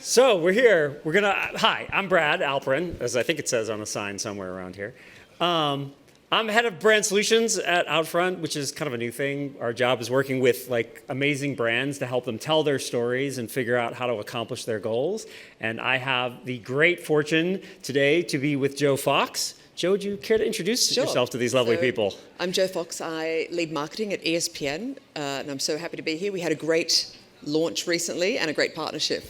So we're here. Hi, I'm Brad Alperin, as I think it says on the sign somewhere around here. I'm head of brand solutions at OUTFRONT, which is kind of a new thing. Our job is working with amazing brands to help them tell their stories and figure out how to accomplish their goals. And I have the great fortune today to be with Jo Fox. Jo, would you care to introduce yourself to these lovely people? I'm Jo Fox. I lead marketing at ESPN, and I'm so happy to be here. We had a great launch recently and a great partnership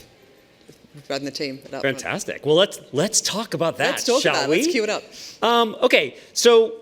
with Brad and the team at OUTFRONT. Fantastic. Well, let's talk about that, Let's talk shall about it. we? Let's cue it up. Okay, so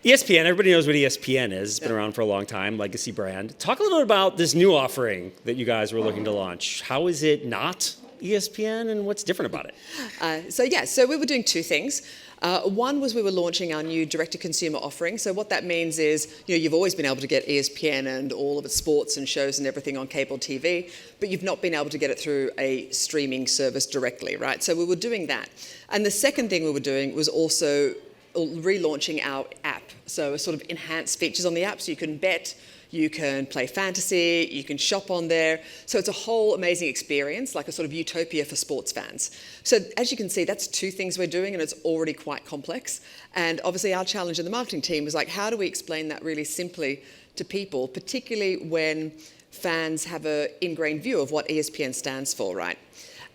ESPN, everybody knows what ESPN is. It's been around for a long time, legacy brand. Talk a little bit about this new offering that you guys were looking to launch. How is it not ESPN, and what's different about it? So we were doing two things. One was we were launching our new direct-to-consumer offering. So what that means is, you've always been able to get ESPN and all of its sports and shows and everything on cable TV, but you've not been able to get it through a streaming service directly, right? So we were doing that. And the second thing we were doing was also relaunching our app. So sort of enhanced features on the app, so you can bet, you can play fantasy, you can shop on there. So it's a whole amazing experience, like a sort of utopia for sports fans. So as you can see, that's two things we're doing, and it's already quite complex. And obviously our challenge in the marketing team was how do we explain that really simply to people, particularly when fans have an ingrained view of what ESPN stands for, right?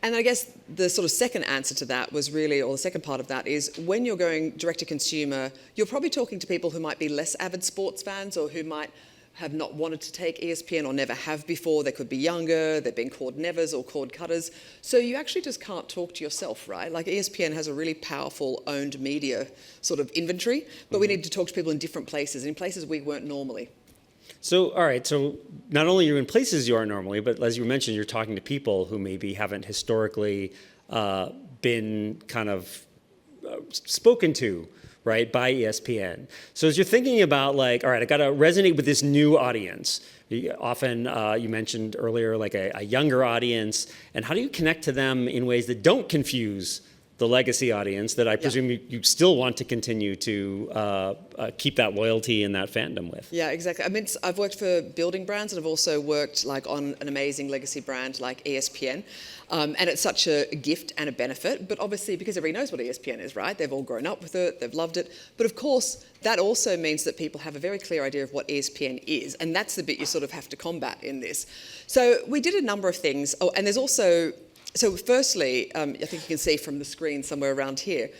And I guess the sort of second answer to that was really, or the second part of that is, when you're going direct to consumer, you're probably talking to people who might be less avid sports fans, or who might have not wanted to take ESPN or never have before. They could be younger, they've been cord nevers or cord cutters. So you actually just can't talk to yourself, right? Like ESPN has a really powerful owned media sort of inventory, but we need to talk to people in different places, in places we weren't normally. So, all right, so not only are you in places you aren't normally, but as you mentioned, you're talking to people who maybe haven't historically been kind of spoken to, right, by ESPN. So as you're thinking about all right, I got to resonate with this new audience. Often you mentioned earlier a younger audience, and how do you connect to them in ways that don't confuse the legacy audience that I presume you still want to continue to keep that loyalty and that fandom with? Yeah, exactly. I mean, I've worked for building brands, and I've also worked on an amazing legacy brand like ESPN. And it's such a gift and a benefit, but obviously because everybody knows what ESPN is, right? They've all grown up with it, they've loved it. But of course, that also means that people have a very clear idea of what ESPN is, and that's the bit you sort of have to combat in this. So we did a number of things. Oh, and there's also, so firstly, I think you can see from the screen somewhere around here,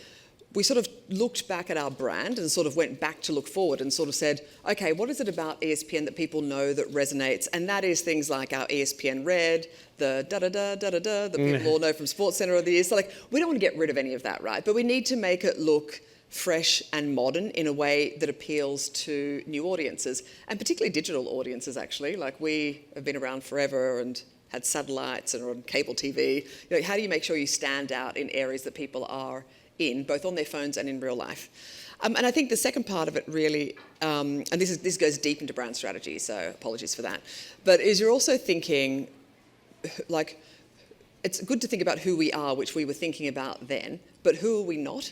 we sort of looked back at our brand and sort of went back to look forward and sort of said, okay, what is it about ESPN that people know that resonates? And that is things like our ESPN Red, the da-da-da, that people all know from SportsCenter over the years. So we don't want to get rid of any of that, right? But we need to make it look fresh and modern in a way that appeals to new audiences, and particularly digital audiences, actually. We have been around forever and had satellites and are on cable TV. How do you make sure you stand out in areas that people are in, both on their phones and in real life? And I think the second part of it really, and this goes deep into brand strategy, so apologies for that, but is you're also thinking, it's good to think about who we are, which we were thinking about then, but who are we not?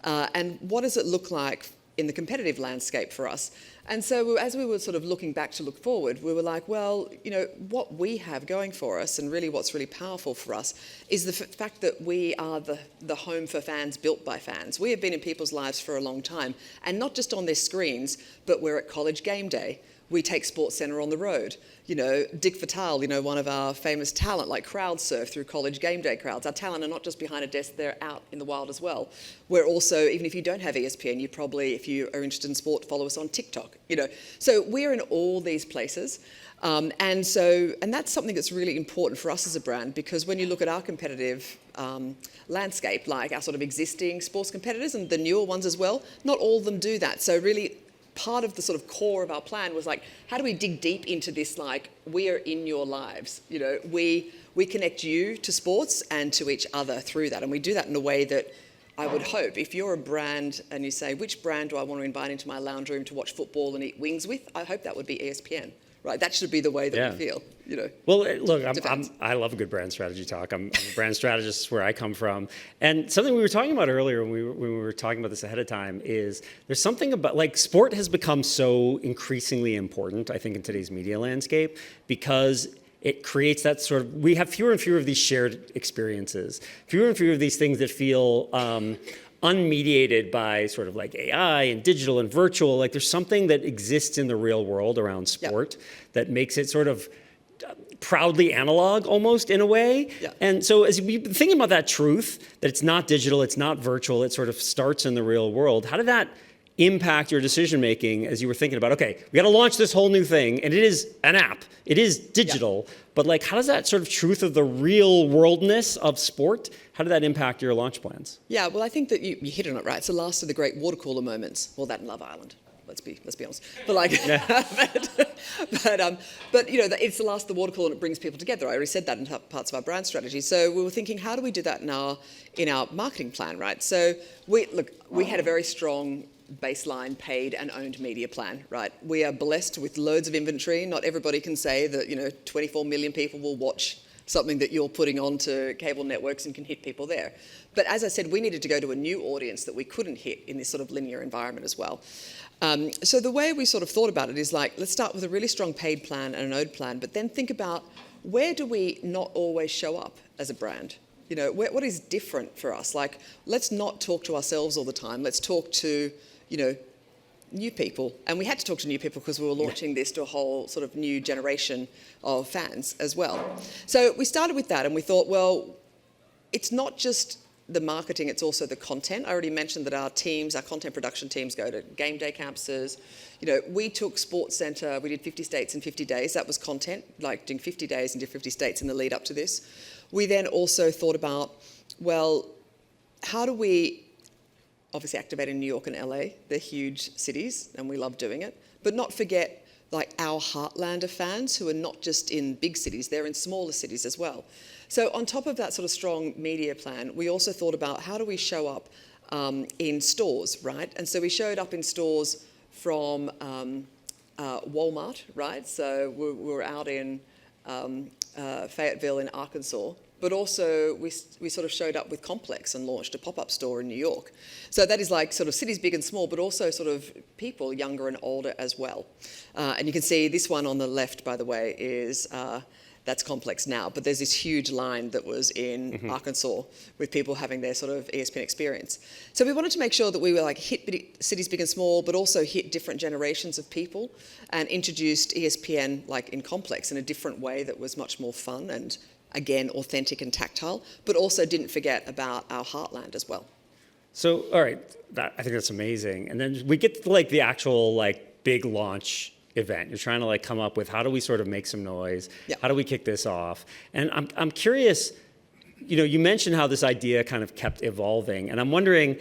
And what does it look like in the competitive landscape for us? And so as we were sort of looking back to look forward, we were what we have going for us, and really what's really powerful for us, is the fact that we are the home for fans, built by fans. We have been in people's lives for a long time, and not just on their screens, but we're at college game day. We take SportsCenter on the road. Dick Vitale, one of our famous talent, crowd surf through college game day crowds. Our talent are not just behind a desk, they're out in the wild as well. We're also, even if you don't have ESPN, you probably, if you are interested in sport, follow us on TikTok. So we're in all these places. And that's something that's really important for us as a brand, because when you look at our competitive landscape, like our sort of existing sports competitors and the newer ones as well, not all of them do that. So really, part of the sort of core of our plan was how do we dig deep into this, we are in your lives. We connect you to sports and to each other through that. And we do that in a way that I would hope, if you're a brand and you say, which brand do I want to invite into my lounge room to watch football and eat wings with? I hope that would be ESPN. Right, that should be the way that we feel, Well, look, I love a good brand strategy talk. I'm a brand strategist where I come from. And something we were talking about earlier when we were talking about this ahead of time is there's something about, sport has become so increasingly important, I think, in today's media landscape, because it creates that sort of, we have fewer and fewer of these shared experiences, fewer and fewer of these things that feel unmediated by sort of like AI and digital and virtual. Like there's something that exists in the real world around sport that makes it sort of proudly analog almost in a way. Yeah. And so as we've been thinking about that truth, that it's not digital, it's not virtual, it sort of starts in the real world, how did that impact your decision making as you were thinking about, okay, we got to launch this whole new thing, and it is an app, it is digital, but like how does that sort of truth of the real worldness of sport, how did that impact your launch plans? Yeah, well, I think that you hit on it right. It's the last of the great water cooler moments. Well, that and Love Island. Let's be honest. But like, but you know, it's the last of the water cooler and it brings people together. I already said that in parts of our brand strategy. So we were thinking, how do we do that in our marketing plan, right? So we had a very strong baseline paid and owned media plan, right? We are blessed with loads of inventory. Not everybody can say that 24 million people will watch something that you're putting onto cable networks and can hit people there. But as I said, we needed to go to a new audience that we couldn't hit in this sort of linear environment as well. So the way we sort of thought about it is like, let's start with a really strong paid plan and an owned plan, but then think about where do we not always show up as a brand? You know, what is different for us? Like, let's not talk to ourselves all the time. Let's talk to, new people. And we had to talk to new people because we were launching this to a whole sort of new generation of fans as well. So we started with that and we thought, well, it's not just the marketing, it's also the content. I already mentioned that our content production teams go to game day campuses. We took SportsCenter, we did 50 states in 50 days. That was content, like doing 50 days in 50 states in the lead up to this. We then also thought about, well, how do we obviously activate in New York and LA? They're huge cities and we love doing it, but not forget like our heartland of fans who are not just in big cities, they're in smaller cities as well. So on top of that sort of strong media plan, we also thought about how do we show up in stores, right? And so we showed up in stores from Walmart, right? So we were out in Fayetteville in Arkansas, but also we sort of showed up with Complex and launched a pop-up store in New York. So that is like sort of cities big and small, but also sort of people younger and older as well. And you can see this one on the left, by the way, is that's Complex now, but there's this huge line that was in Arkansas with people having their sort of ESPN experience. So we wanted to make sure that we were like hit cities big and small, but also hit different generations of people and introduced ESPN like in Complex in a different way that was much more fun and again, authentic and tactile, but also didn't forget about our heartland as well. So, all right, I think that's amazing. And then we get to like the actual like big launch event. You're trying to like come up with how do we sort of make some noise? Yep. How do we kick this off? And I'm curious, you mentioned how this idea kind of kept evolving, and I'm wondering,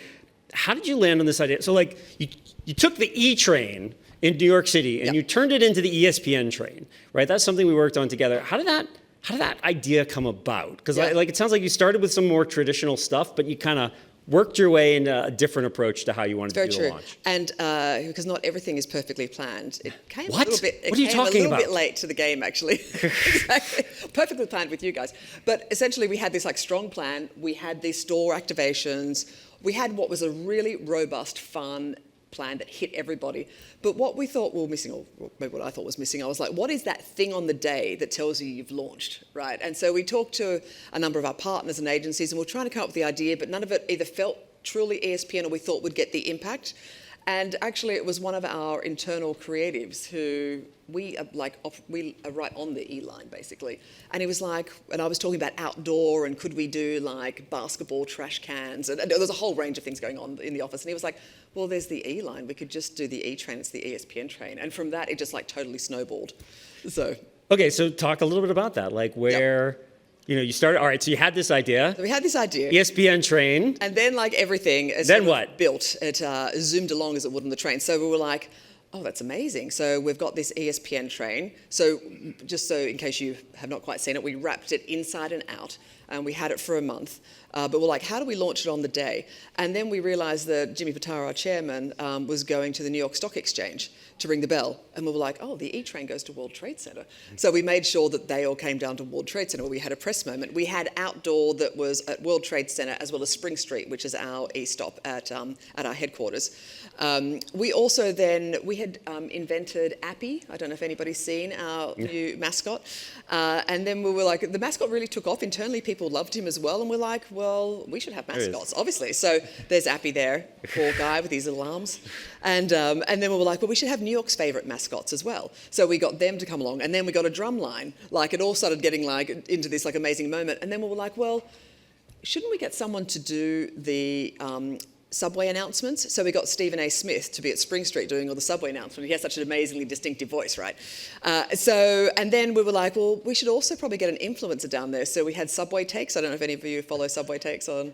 how did you land on this idea? So like you took the E train in New York City and you turned it into the ESPN train, right? That's something we worked on together. How did that idea come about? Because it sounds like you started with some more traditional stuff, but you kind of worked your way into a different approach to how you wanted to do the launch. And because not everything is perfectly planned, it came What? a little bit. What are you talking about? A little bit late to the game, actually. Exactly. Perfectly planned with you guys, but essentially we had this like strong plan. We had these store activations. We had what was a really robust, fun plan that hit everybody. But what we thought we were missing, or maybe what I thought was missing, I was like, what is that thing on the day that tells you you've launched, right? And so we talked to a number of our partners and agencies and we're trying to come up with the idea, but none of it either felt truly ESPN or we thought would get the impact. And actually it was one of our internal creatives who we are right on the E line basically. And he was like, and I was talking about outdoor and could we do like basketball trash cans and there was a whole range of things going on in the office. And he was like, well, there's the E line. We could just do the E train. It's the ESPN train. And from that, it just like totally snowballed. So. Okay, so talk a little bit about that, like where. Yep. You started, all right, so you had this idea. So we had this idea. ESPN train. And then like everything is then what? Built, it zoomed along as it would on the train. So we were like, oh, that's amazing. So we've got this ESPN train. So just so in case you have not quite seen it, we wrapped it inside and out. And we had it for a month. But we're like, how do we launch it on the day? And then we realized that Jimmy Pitaro, our chairman, was going to the New York Stock Exchange to ring the bell. And we were like, oh, the E-train goes to World Trade Center. So we made sure that they all came down to World Trade Center where we had a press moment. We had outdoor that was at World Trade Center as well as Spring Street, which is our e-stop at our headquarters. We also then, we had invented Appy. I don't know if anybody's seen our new mascot. And then we were like, the mascot really took off. Internally, people loved him as well. And we're like, well, we should have mascots, obviously. So there's Appy there, poor guy with his little arms. And then we were like, well, we should have New York's favorite mascots as well. So we got them to come along. And then we got a drum line. Like, it all started getting like into this like amazing moment. And then we were like, well, shouldn't we get someone to do the subway announcements? So we got Stephen A. Smith to be at Spring Street doing all the subway announcements. He has such an amazingly distinctive voice, right? And then we were like, well, we should also probably get an influencer down there. So we had Subway Takes. I don't know if any of you follow Subway Takes on,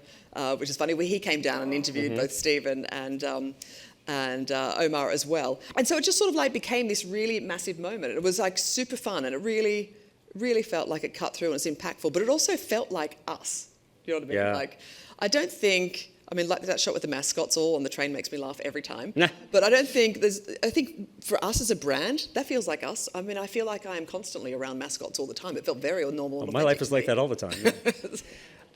which is funny. He came down and interviewed both Stephen and Omar as well. And so it just sort of like became this really massive moment. It was like super fun, and it really, really felt like it cut through and it's impactful. But it also felt like us. You know what I mean? Yeah. Like, I don't think, I mean, like that shot with the mascots all on the train makes me laugh every time. But I don't think I think for us as a brand, that feels like us. I mean, I feel like I am constantly around mascots all the time. It felt very normal. And my life is like that all the time.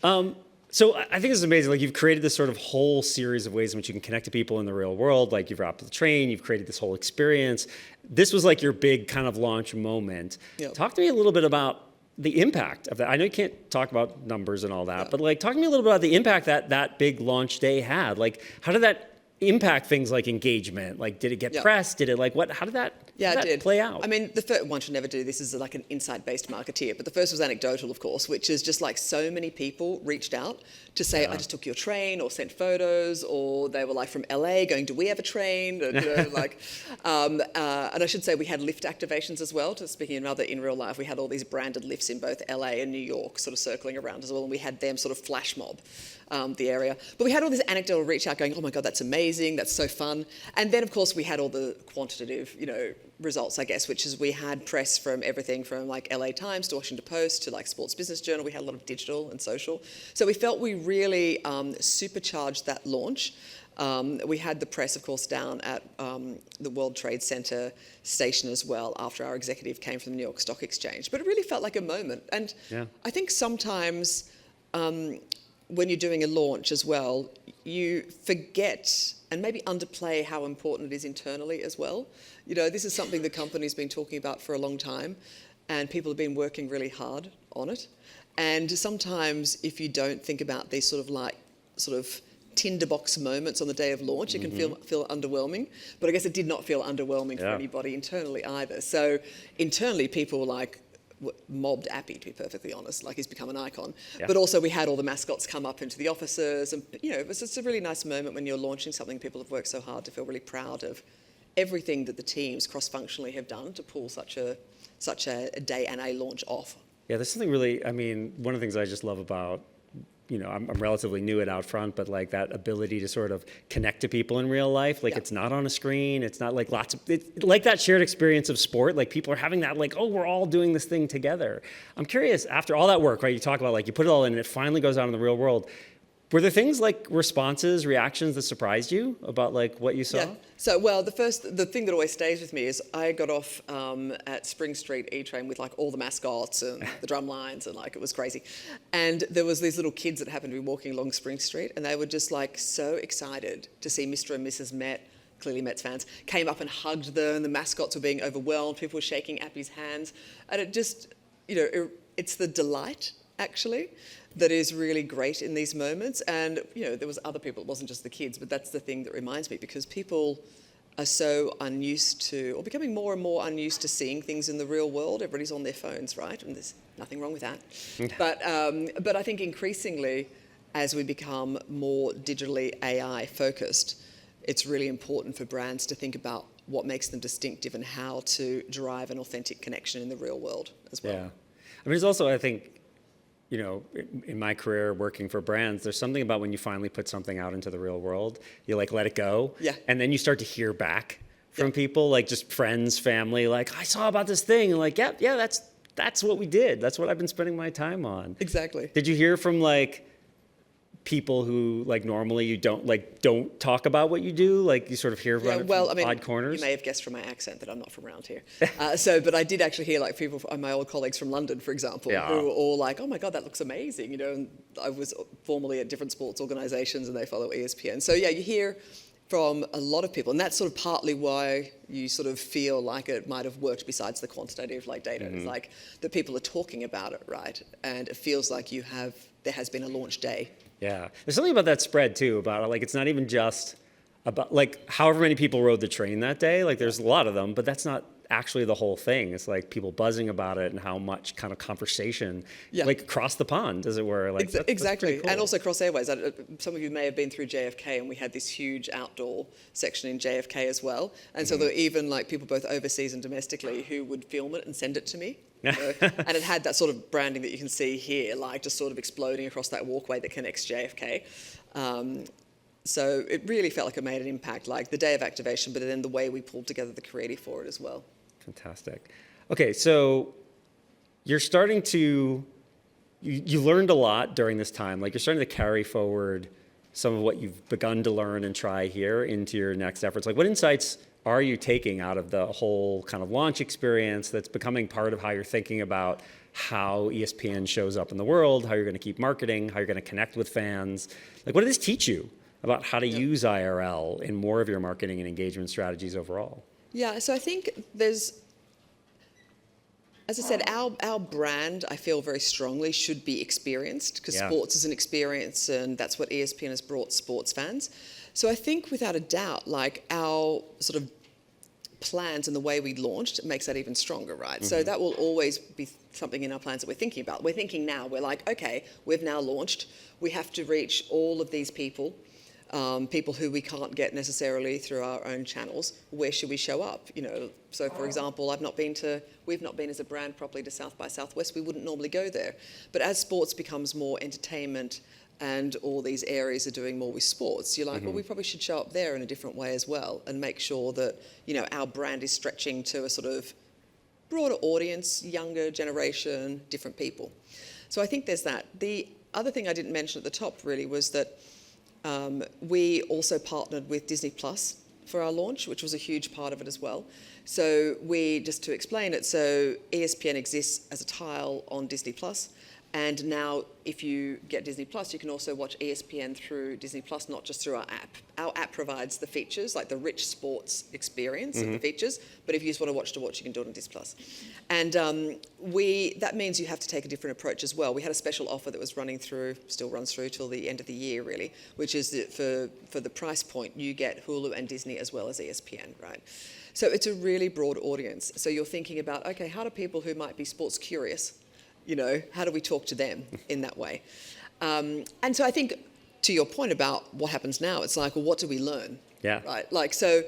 Yeah. So I think this is amazing. Like, you've created this sort of whole series of ways in which you can connect to people in the real world. Like, you've wrapped the train, you've created this whole experience. This was like your big kind of launch moment. Yep. Talk to me a little bit about the impact of that. I know you can't talk about numbers and all that, but like, talk to me a little bit about the impact that that big launch day had. Like, how did that impact things like engagement? Like, did it get press? Did it like what? How did that? It did play out? I mean, the first one should never do this as like an insight-based marketeer, but the first was anecdotal, of course, which is just like so many people reached out to say, I just took your train, or sent photos, or they were like from LA going, do we have a train? And, and I should say we had lift activations as well. Speaking of another in real life, we had all these branded lifts in both LA and New York sort of circling around as well, and we had them sort of flash mob the area. But we had all this anecdotal reach out going, oh my God, that's amazing, that's so fun. And then, of course, we had all the quantitative, results, I guess, which is we had press from everything from like LA Times to Washington Post to like Sports Business Journal. We had a lot of digital and social. So we felt we really supercharged that launch. We had the press, of course, down at the World Trade Center station as well after our executive came from the New York Stock Exchange. But it really felt like a moment. And I think sometimes when you're doing a launch as well, you forget and maybe underplay how important it is internally as well. This is something the company's been talking about for a long time, and people have been working really hard on it. And sometimes if you don't think about these sort of tinderbox moments on the day of launch, it can feel underwhelming. But I guess it did not feel underwhelming for anybody internally either. So internally, people were like, mobbed Appy, to be perfectly honest. Like, he's become an icon. But also we had all the mascots come up into the offices, and it was just a really nice moment when you're launching something. People have worked so hard to feel really proud of everything that the teams cross-functionally have done to pull such a day and a launch off. Yeah, there's something really, I mean, one of the things I just love about, I'm relatively new at OUTFRONT, but like that ability to sort of connect to people in real life. Like, it's not on a screen. It's not like like that shared experience of sport. Like, people are having that, like, oh, we're all doing this thing together. I'm curious, after all that work, right, you talk about like you put it all in and it finally goes out in the real world. Were there things like responses, reactions that surprised you about like what you saw? Yeah. So, well, the thing that always stays with me is I got off at Spring Street E-train with like all the mascots and the drum lines, and like it was crazy. And there was these little kids that happened to be walking along Spring Street, and they were just like so excited to see Mr. and Mrs. Met. Clearly Mets fans, came up and hugged them. The mascots were being overwhelmed. People were shaking Appy's hands. And it just, it's the delight, actually, that is really great in these moments. And, there was other people. It wasn't just the kids, but that's the thing that reminds me, because people are so unused to, or becoming more and more unused to seeing things in the real world. Everybody's on their phones, right? And there's nothing wrong with that. But I think increasingly, as we become more digitally AI focused, it's really important for brands to think about what makes them distinctive and how to drive an authentic connection in the real world as well. Yeah. I mean, there's also, I think, in my career working for brands, there's something about when you finally put something out into the real world, you like let it go. Yeah. And then you start to hear back from people, like just friends, family, like, I saw about this thing, and like, yeah, that's what we did. That's what I've been spending my time on. Exactly. Did you hear from like people who like normally you don't talk about what you do? Like you sort of hear about it from odd corners? You may have guessed from my accent that I'm not from around here. But I did actually hear like people, my old colleagues from London, for example, who were all like, "Oh my God, that looks amazing!" You know, and I was formerly at different sports organisations, and they follow ESPN. So yeah, you hear from a lot of people, and that's sort of partly why you sort of feel like it might have worked besides the quantitative like data. It's like that people are talking about it, right? And it feels like there has been a launch day. Yeah, there's something about that spread too, about like it's not even just about like however many people rode the train that day, like there's a lot of them, but that's not actually the whole thing. It's like people buzzing about it and how much kind of conversation, like across the pond, as it were. Like exactly, that's cool. And also cross airways. Some of you may have been through JFK, and we had this huge outdoor section in JFK as well. And so there were even like people both overseas and domestically who would film it and send it to me. And it had that sort of branding that you can see here, like just sort of exploding across that walkway that connects JFK. So it really felt like it made an impact, like the day of activation, but then the way we pulled together the creative for it as well. Fantastic. Okay, so you're starting to, you learned a lot during this time. Like you're starting to carry forward some of what you've begun to learn and try here into your next efforts. Like what insights are you taking out of the whole kind of launch experience that's becoming part of how you're thinking about how ESPN shows up in the world, how you're going to keep marketing, how you're going to connect with fans? Like what did this teach you about how to use IRL in more of your marketing and engagement strategies overall? Yeah, so I think there's, as I said, our brand, I feel very strongly, should be experienced, because sports is an experience, and that's what ESPN has brought sports fans. So I think without a doubt, like our sort of plans and the way we launched makes that even stronger, right? So that will always be something in our plans that we're thinking about. We're thinking now, we're like, okay, we've now launched. We have to reach all of these people. People who we can't get necessarily through our own channels. Where should we show up? You know, so for example, we've not been as a brand properly to South by Southwest. We wouldn't normally go there. But as sports becomes more entertainment and all these areas are doing more with sports, you're like, well, we probably should show up there in a different way as well, and make sure that, you know, our brand is stretching to a sort of broader audience, younger generation, different people. So I think there's that. The other thing I didn't mention at the top really was that we also partnered with Disney Plus for our launch, which was a huge part of it as well. So just to explain it, so ESPN exists as a tile on Disney Plus, and now if you get Disney Plus, you can also watch ESPN through Disney Plus, not just through our app. Our app provides the features, like the rich sports experience of the features, but if you just want to watch, you can do it on Disney Plus. And that means you have to take a different approach as well. We had a special offer that was still runs through till the end of the year really, which is that for the price point, you get Hulu and Disney as well as ESPN, right? So it's a really broad audience. So you're thinking about, okay, how do people who might be sports curious, you know, how do we talk to them in that way? And so I think, to your point about what happens now, it's like, well, what do we learn? Yeah. Right. Like, so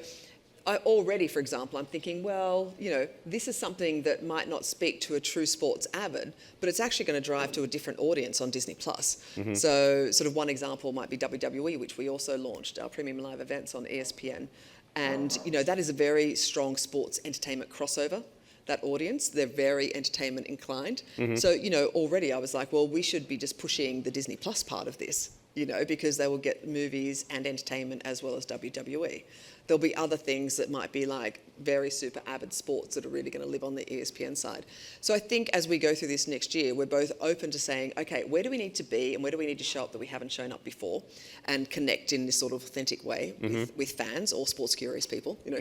already, for example, I'm thinking, well, you know, this is something that might not speak to a true sports avid, but it's actually going to drive to a different audience on Disney Plus. So sort of one example might be WWE, which we also launched, our premium live events on ESPN. And, you know, that is a very strong sports entertainment crossover. That audience, they're very entertainment inclined. So, you know, already I was like, well, we should be just pushing the Disney Plus part of this, you know, because they will get movies and entertainment as well as WWE. There'll be other things that might be like very super avid sports that are really going to live on the ESPN side. So I think as we go through this next year, we're both open to saying, okay, where do we need to be and where do we need to show up that we haven't shown up before, and connect in this sort of authentic way with fans or sports curious people, you know.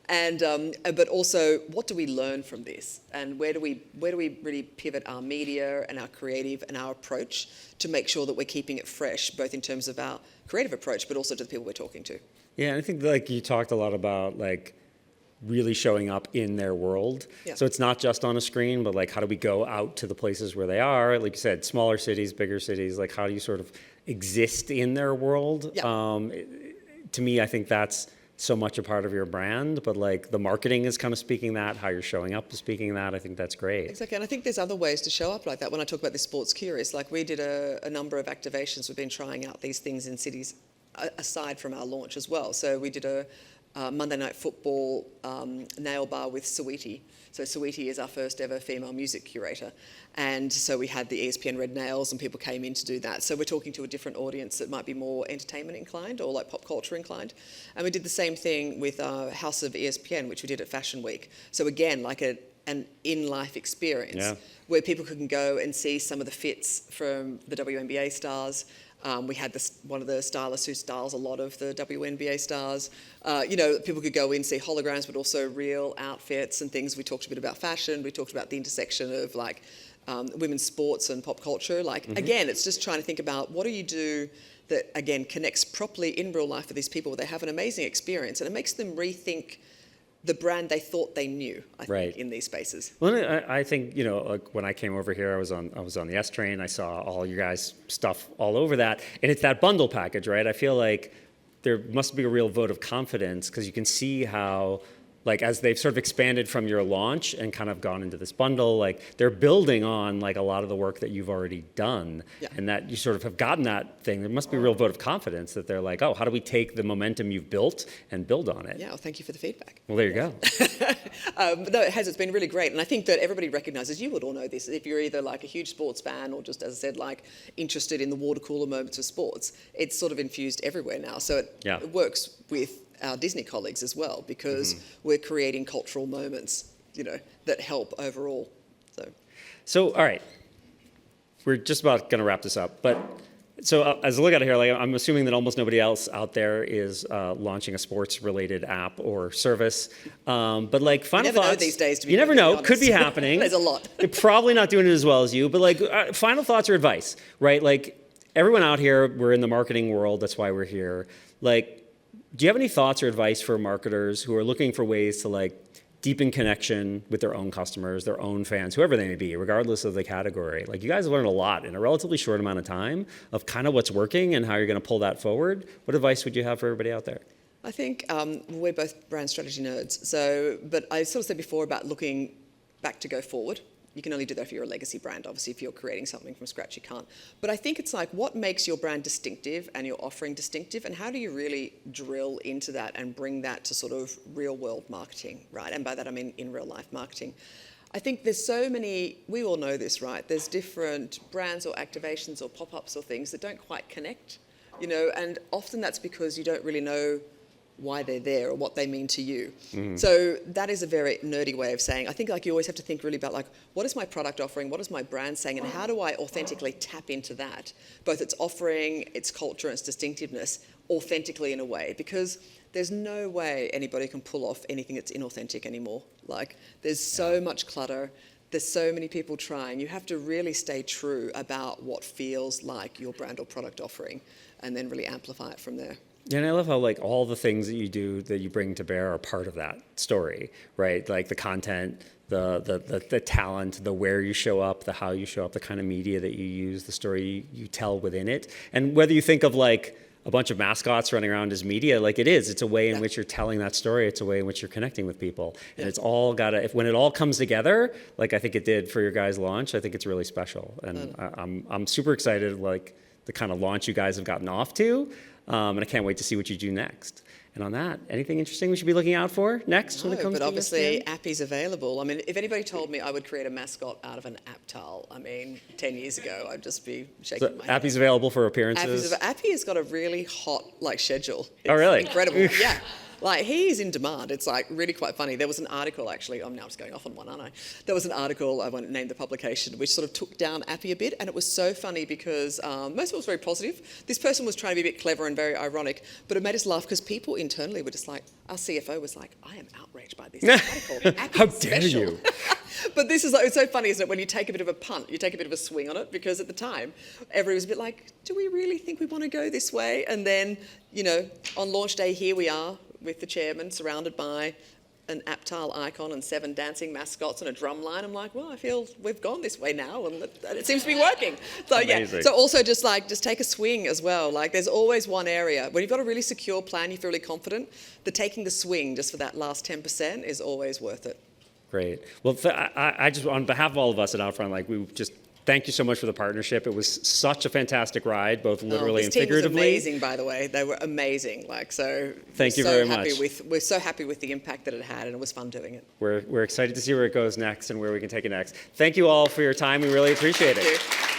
And but also, what do we learn from this, and where do we really pivot our media and our creative and our approach to make sure that we're keeping it fresh, both in terms of our creative approach, but also to the people we're talking to. Yeah, I think like you talked a lot about like really showing up in their world. Yeah. So it's not just on a screen, but like how do we go out to the places where they are? Like you said, smaller cities, bigger cities, like how do you sort of exist in their world? Yeah. To me, I think that's so much a part of your brand, but like the marketing is kind of speaking that, how you're showing up is speaking that. I think that's great. Exactly, and I think there's other ways to show up like that. When I talk about the sports curious, like we did a number of activations. We've been trying out these things in cities aside from our launch as well. So we did a Monday Night Football nail bar with Saweetie. So Saweetie is our first ever female music curator. And so we had the ESPN Red Nails and people came in to do that. So we're talking to a different audience that might be more entertainment inclined or like pop culture inclined. And we did the same thing with House of ESPN, which we did at Fashion Week. So again, like an in-life experience where people can go and see some of the fits from the WNBA stars. We had one of the stylists who styles a lot of the WNBA stars. People could go in, see holograms, but also real outfits and things. We talked a bit about fashion. We talked about the intersection of like women's sports and pop culture. Again, it's just trying to think about what do you do that, again, connects properly in real life with these people where they have an amazing experience and it makes them rethink the brand they thought they knew, I think, in these spaces. Well, I think, like when I came over here, I was on the S train. I saw all you guys' stuff all over that. And it's that bundle package, right? I feel like there must be a real vote of confidence because you can see how, like, as they've sort of expanded from your launch and kind of gone into this bundle, like they're building on like a lot of the work that you've already done and that you sort of have gotten that thing. There must be a real vote of confidence that they're like, oh, how do we take the momentum you've built and build on it? Yeah, well, thank you for the feedback. Well, there you go. But no, it's been really great. And I think that everybody recognizes, you would all know this, if you're either like a huge sports fan or just, as I said, like interested in the water cooler moments of sports, it's sort of infused everywhere now. So it works with our Disney colleagues as well, because we're creating cultural moments, that help overall. So all right, we're just about going to wrap this up. But so as I look at it here, like I'm assuming that almost nobody else out there is launching a sports-related app or service. But like final thoughts. You never know these days. To be you never know. honest. Could be happening. There's a lot. They're probably not doing it as well as you. But like final thoughts or advice, right? Like everyone out here, we're in the marketing world. That's why we're here. Like, do you have any thoughts or advice for marketers who are looking for ways to like deepen connection with their own customers, their own fans, whoever they may be, regardless of the category? Like you guys have learned a lot in a relatively short amount of time of kind of what's working and how you're going to pull that forward. What advice would you have for everybody out there? I think we're both brand strategy nerds. But I sort of said before about looking back to go forward. You can only do that if you're a legacy brand. Obviously, if you're creating something from scratch, you can't. But I think it's like, what makes your brand distinctive and your offering distinctive, and how do you really drill into that and bring that to sort of real-world marketing, right? And by that, I mean in real-life marketing. I think there's so many, we all know this, right? There's different brands or activations or pop-ups or things that don't quite connect, and often that's because you don't really know why they're there or what they mean to you. So that is a very nerdy way of saying, I think like you always have to think really about like, what is my product offering? What is my brand saying? And how do I authentically tap into that? Both its offering, its culture, and its distinctiveness authentically in a way, because there's no way anybody can pull off anything that's inauthentic anymore. Like there's so much clutter. There's so many people trying. You have to really stay true about what feels like your brand or product offering and then really amplify it from there. Yeah, and I love how like all the things that you do that you bring to bear are part of that story, right? Like the content, the talent, the where you show up, the how you show up, the kind of media that you use, the story you tell within it. And whether you think of like a bunch of mascots running around as media, like it's a way in which you're telling that story. It's a way in which you're connecting with people. And it's all when it all comes together, like I think it did for your guys' launch, I think it's really special. And I'm super excited, like the kind of launch you guys have gotten off to. And I can't wait to see what you do next. And on that, anything interesting we should be looking out for next when it comes to but obviously ESPN? Appy's available. I mean, if anybody told me I would create a mascot out of an app towel, 10 years ago, I'd just be shaking my head. Appy's available for appearances? Appy has got a really hot schedule. Oh, really? Incredible. Yeah. Like, he's in demand. It's like really quite funny. There was an article actually, I'm now just going off on one, aren't I? There was an article, I won't name the publication, which sort of took down Appy a bit, and it was so funny because most of it was very positive. This person was trying to be a bit clever and very ironic, but it made us laugh because people internally were just like, our CFO was like, I am outraged by this article. How dare you? But this is like, it's so funny, isn't it, when you take a bit of a punt, you take a bit of a swing on it, because at the time, everybody was a bit like, do we really think we want to go this way? And then, on launch day, here we are with the chairman surrounded by an app tile icon and 7 dancing mascots and a drum line. I'm like, well, I feel we've gone this way now and it seems to be working. So Amazing. Yeah, so also just take a swing as well. Like there's always one area, when you've got a really secure plan, you feel really confident, taking the swing just for that last 10% is always worth it. Great. Well, I just, on behalf of all of us at OUTFRONT, we just thank you so much for the partnership. It was such a fantastic ride, both literally and This team was figuratively. amazing, by the way. They were amazing. Thank you very much. We're so happy with the impact that it had, and it was fun doing it. We're excited to see where it goes next and where we can take it next. Thank you all for your time. We really appreciate it. Thank you.